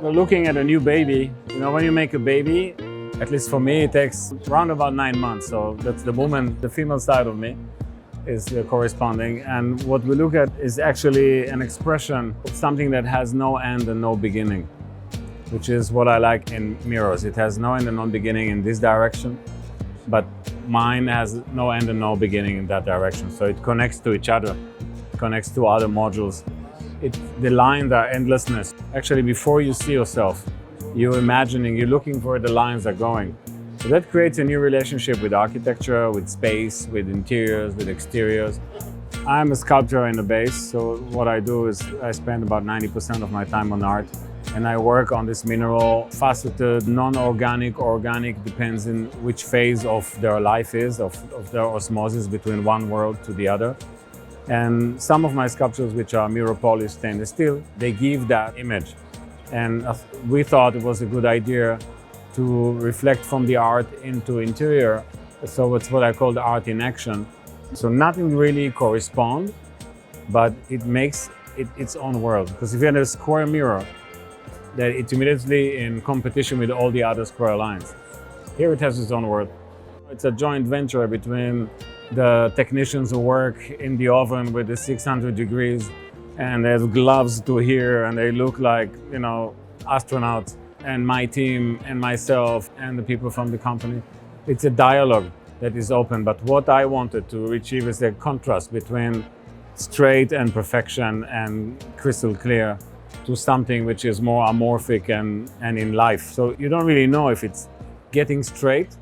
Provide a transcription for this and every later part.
So looking at a new baby, when you make a baby, at least for me, it takes around about 9 months. So that's the moment the female side of me is corresponding. And what we look at is actually an expression of something that has no end and no beginning, which is what I like in mirrors. It has no end and no beginning in this direction, but mine has no end and no beginning in that direction. So it connects to each other, connects to other modules. The lines are endlessness. Actually, before you see yourself, you're imagining, you're looking where the lines are going. So that creates a new relationship with architecture, with space, with interiors, with exteriors. I'm a sculptor in the base, so what I do is I spend about 90% of my time on art, and I work on this mineral, faceted, non-organic, organic, depends in which phase of their life is, of their osmosis between one world to the other. And some of my sculptures, which are mirror polished stainless steel, they give that image. And we thought it was a good idea to reflect from the art into interior. So it's what I call the art in action. So nothing really corresponds, but it makes it its own world. Because if you have a square mirror, that it's immediately in competition with all the other square lines. Here it has its own world. It's a joint venture between the technicians who work in the oven with the 600 degrees and they have gloves to here and they look like, astronauts, and my team and myself and the people from the company. It's a dialogue that is open, but what I wanted to achieve is a contrast between straight and perfection and crystal clear to something which is more amorphic and in life. So you don't really know if it's getting straight,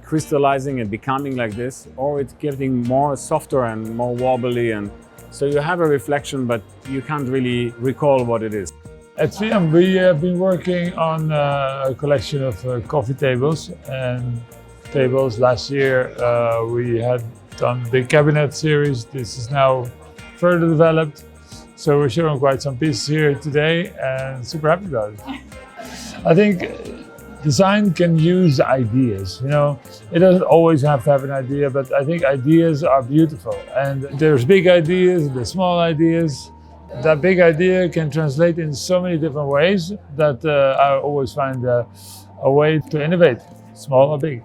crystallizing and becoming like this, or it's getting more softer and more wobbly. And so you have a reflection, but you can't really recall what it is. At Fiam, we have been working on a collection of coffee tables and tables. Last year, we had done the cabinet series. This is now further developed. So we're showing quite some pieces here today and super happy about it. I think design can use ideas, It doesn't always have to have an idea, but I think ideas are beautiful. And there's big ideas, there's small ideas. That big idea can translate in so many different ways that I always find a way to innovate, small or big.